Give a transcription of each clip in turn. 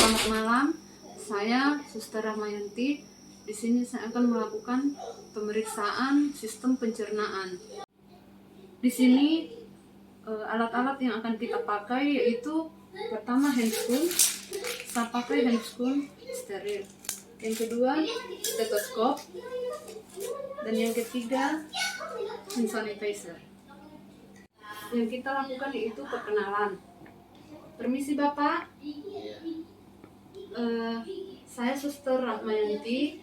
Selamat malam, saya Suster Rahmayanti. Di sini saya akan melakukan pemeriksaan sistem pencernaan. Di sini alat-alat yang akan kita pakai yaitu pertama handscoon. Saya pakai handscoon steril. Yang kedua stetoskop. Dan yang ketiga hand sanitizer. Yang kita lakukan yaitu perkenalan. Permisi Bapak. Saya Suster Rahmayanti.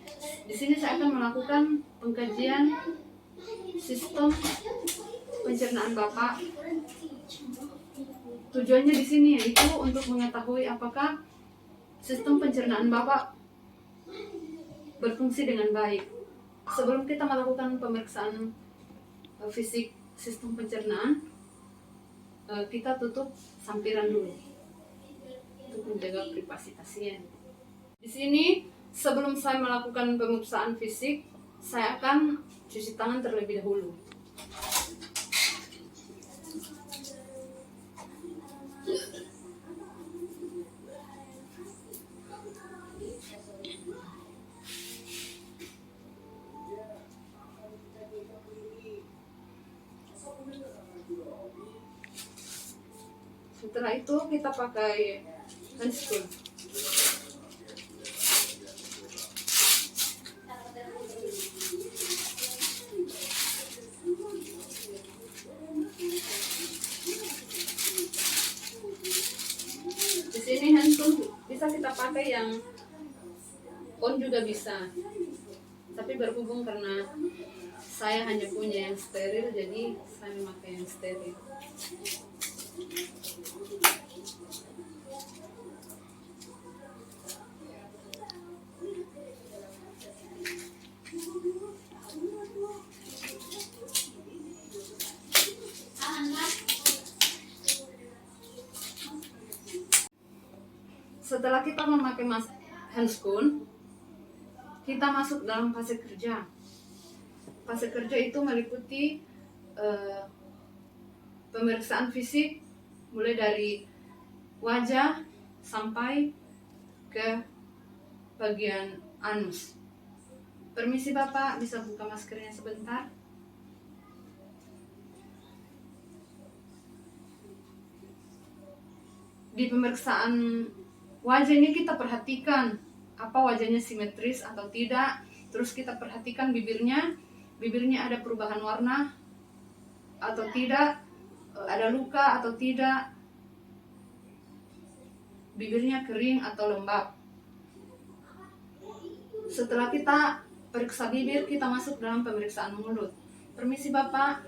Di sini saya akan melakukan pengkajian sistem pencernaan Bapak. Tujuannya di sini yaitu untuk mengetahui apakah sistem pencernaan Bapak berfungsi dengan baik. Sebelum kita melakukan pemeriksaan fisik sistem pencernaan, kita tutup sampiran dulu untuk menjaga privasi pasien. Di sini sebelum saya melakukan pemeriksaan fisik, saya akan cuci tangan terlebih dahulu. Setelah itu kita pakai handscoon. Di sini handscoon bisa kita pakai yang on juga bisa. Tapi berhubung karena saya hanya punya yang steril, jadi saya memakai yang steril. Setelah kita memakai handscoon, kita masuk dalam fase kerja. Fase kerja itu meliputi pemeriksaan fisik mulai dari wajah sampai ke bagian anus. Permisi Bapak, bisa buka maskernya sebentar? Di pemeriksaan wajahnya kita perhatikan apa wajahnya simetris atau tidak. Terus kita perhatikan bibirnya ada perubahan warna atau tidak, ada luka atau tidak, bibirnya kering atau lembab. Setelah kita periksa bibir, kita masuk dalam pemeriksaan mulut. Permisi Bapak,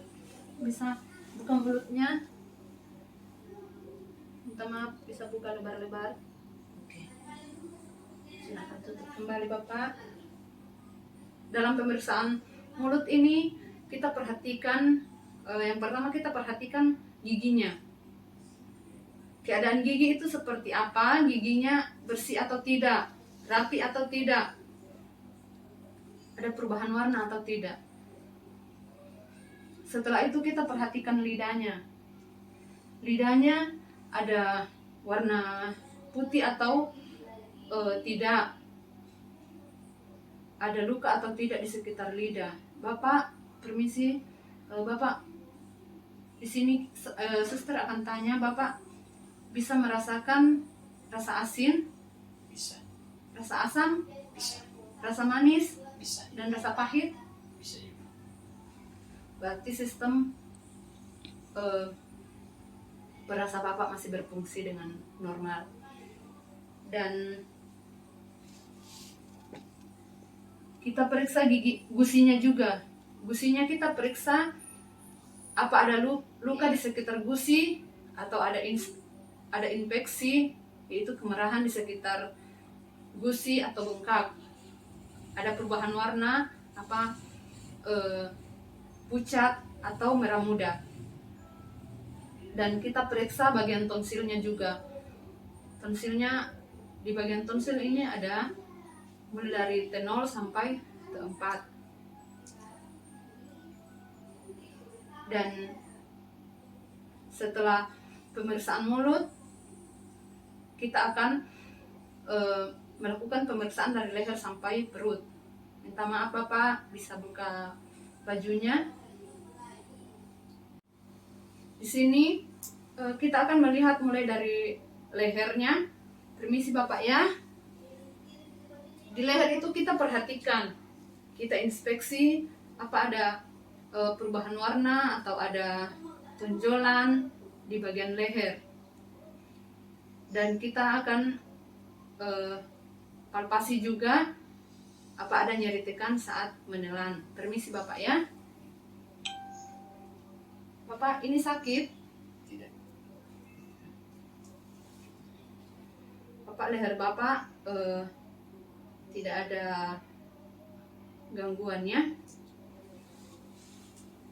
bisa buka mulutnya? Minta maaf, bisa buka lebar-lebar? Oke. Silakan tutup kembali Bapak. Dalam pemeriksaan mulut ini kita perhatikan, yang pertama kita perhatikan giginya. Keadaan gigi itu seperti apa? Giginya bersih atau tidak? Rapi atau tidak? Ada perubahan warna atau tidak? Setelah itu kita perhatikan lidahnya. Lidahnya ada warna putih atau tidak? Ada luka atau tidak di sekitar lidah? Bapak, permisi, Bapak, di sini suster akan tanya, Bapak bisa merasakan rasa asin? Bisa. Rasa asam? Bisa. Rasa manis? Bisa. Dan rasa pahit? Bisa juga. Berarti sistem perasa Bapak masih berfungsi dengan normal. Dan kita periksa gusinya juga. Gusinya kita periksa apa ada luka di sekitar gusi atau ada infeksi, yaitu kemerahan di sekitar gusi atau bengkak. Ada perubahan warna apa pucat atau merah muda. Dan kita periksa bagian tonsilnya juga. Tonsilnya, di bagian tonsil ini ada mulai dari T0 sampai T4. Dan setelah pemeriksaan mulut, kita akan melakukan pemeriksaan dari leher sampai perut. Minta maaf Bapak, bisa buka bajunya. Di sini kita akan melihat mulai dari lehernya. Permisi Bapak ya. Di leher itu kita perhatikan, kita inspeksi apa ada perubahan warna atau ada tonjolan di bagian leher. Dan kita akan palpasi juga apa ada nyeri tekan saat menelan. Permisi Bapak ya. Bapak, ini sakit? Tidak. Bapak, leher Bapak tidak ada gangguannya.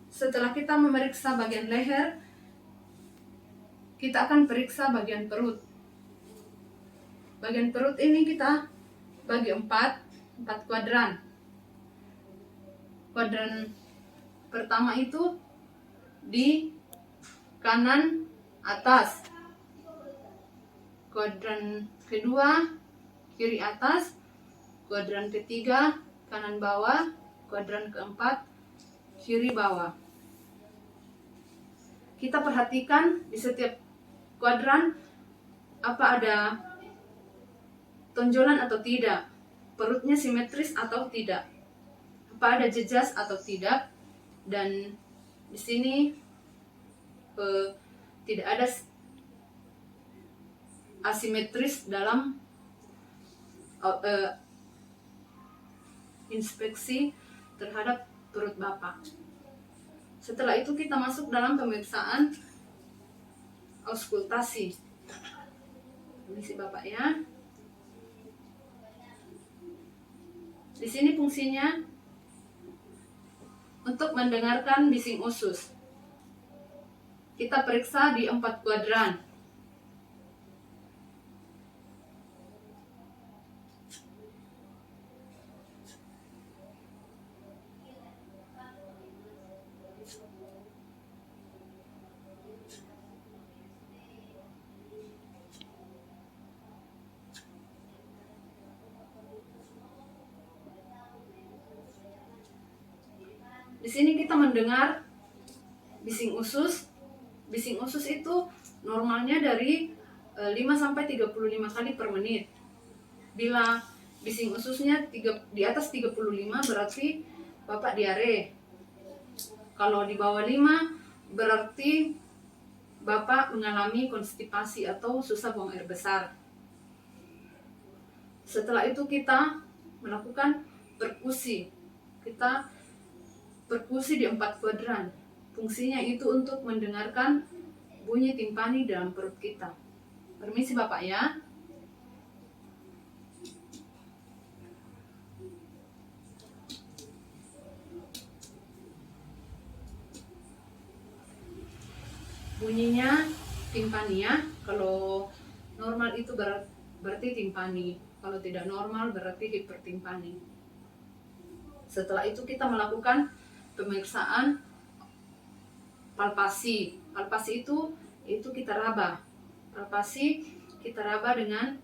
Setelah kita memeriksa bagian leher, kita akan periksa bagian perut. Bagian perut ini kita bagi empat kuadran. Kuadran pertama itu di kanan atas, kuadran kedua kiri atas, kuadran ketiga kanan bawah, kuadran keempat kiri bawah. Kita perhatikan di setiap kuadran apa ada tonjolan atau tidak, perutnya simetris atau tidak, apa ada jejas atau tidak, dan di sini tidak ada asimetris dalam inspeksi terhadap perut Bapak. Setelah itu kita masuk dalam pemeriksaan auskultasi. Permisi Bapak ya. Di sini fungsinya untuk mendengarkan bising usus. Kita periksa di 4 kuadran. Di sini kita mendengar bising usus. Bising usus itu normalnya dari 5 sampai 35 kali per menit. Bila bising ususnya di atas 35 berarti Bapak diare. Kalau di bawah 5 berarti Bapak mengalami konstipasi atau susah buang air besar. Setelah itu kita melakukan perkusi. Kita perkusi di 4 kuadran. Fungsinya itu untuk mendengarkan bunyi timpani dalam perut kita. Permisi Bapak ya. Bunyinya timpani ya. Kalau normal itu berarti timpani. Kalau tidak normal berarti hipertimpani. Setelah itu kita melakukan pemeriksaan palpasi. Palpasi itu kita raba. Palpasi kita raba dengan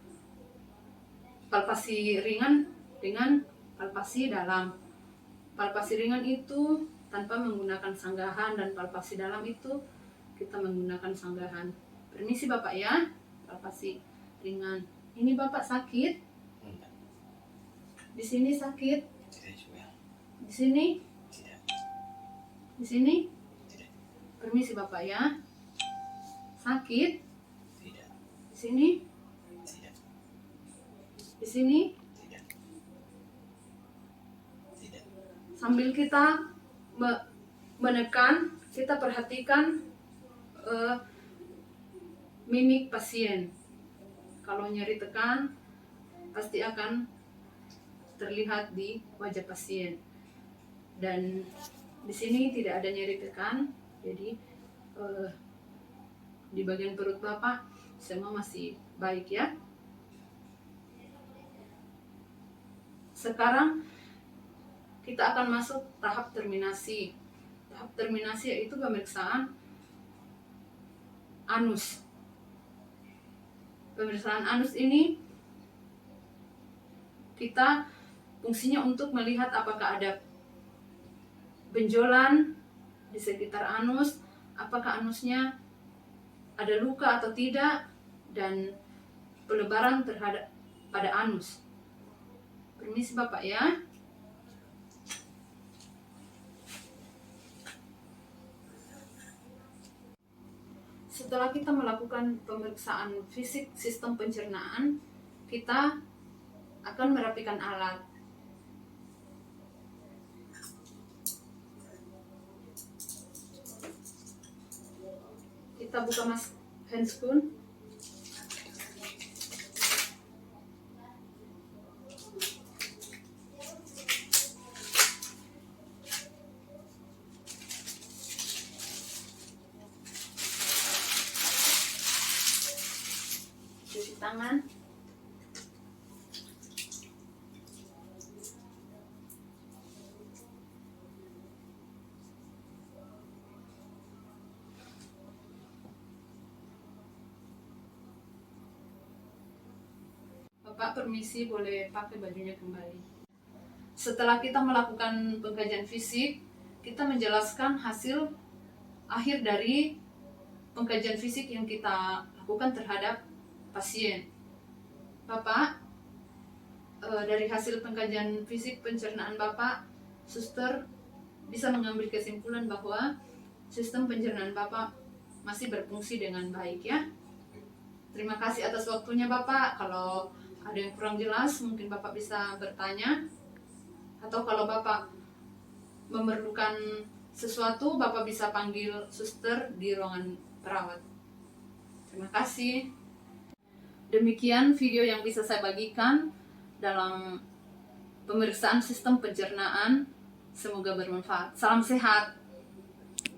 palpasi ringan dengan palpasi dalam. Palpasi ringan itu tanpa menggunakan sanggahan, dan palpasi dalam itu kita menggunakan sanggahan. Permisi Bapak ya. Palpasi ringan. Ini Bapak sakit? Enggak. Di sini sakit? Tidak juga. Di sini? Tidak. Di sini? Tidak. Permisi Bapak ya. Sakit? Tidak. Di sini? Tidak. Di sini? Tidak. Tidak. Sambil kita menekan, kita perhatikan mimik pasien. Kalau nyeri tekan, pasti akan terlihat di wajah pasien. Dan di sini tidak ada nyeri tekan, jadi di bagian perut Bapak semua masih baik ya. Sekarang kita akan masuk tahap terminasi. Tahap terminasi yaitu pemeriksaan anus. Pemeriksaan anus ini kita fungsinya untuk melihat apakah ada benjolan di sekitar anus, apakah anusnya ada luka atau tidak, dan pelebaran terhadap pada anus. Permisi Bapak ya. Setelah kita melakukan pemeriksaan fisik sistem pencernaan, kita akan merapikan alat. Kita buka handscoon. Cuci tangan. Bapak permisi, boleh pakai bajunya kembali. Setelah kita melakukan pengkajian fisik, kita menjelaskan hasil akhir dari pengkajian fisik yang kita lakukan terhadap pasien. Bapak, dari hasil pengkajian fisik pencernaan Bapak, suster bisa mengambil kesimpulan bahwa sistem pencernaan Bapak masih berfungsi dengan baik ya. Terima kasih atas waktunya Bapak. Kalau ada yang kurang jelas mungkin Bapak bisa bertanya, atau kalau Bapak memerlukan sesuatu Bapak bisa panggil suster di ruangan perawat. Terima kasih. Demikian video yang bisa saya bagikan dalam pemeriksaan sistem pencernaan. Semoga bermanfaat. Salam sehat.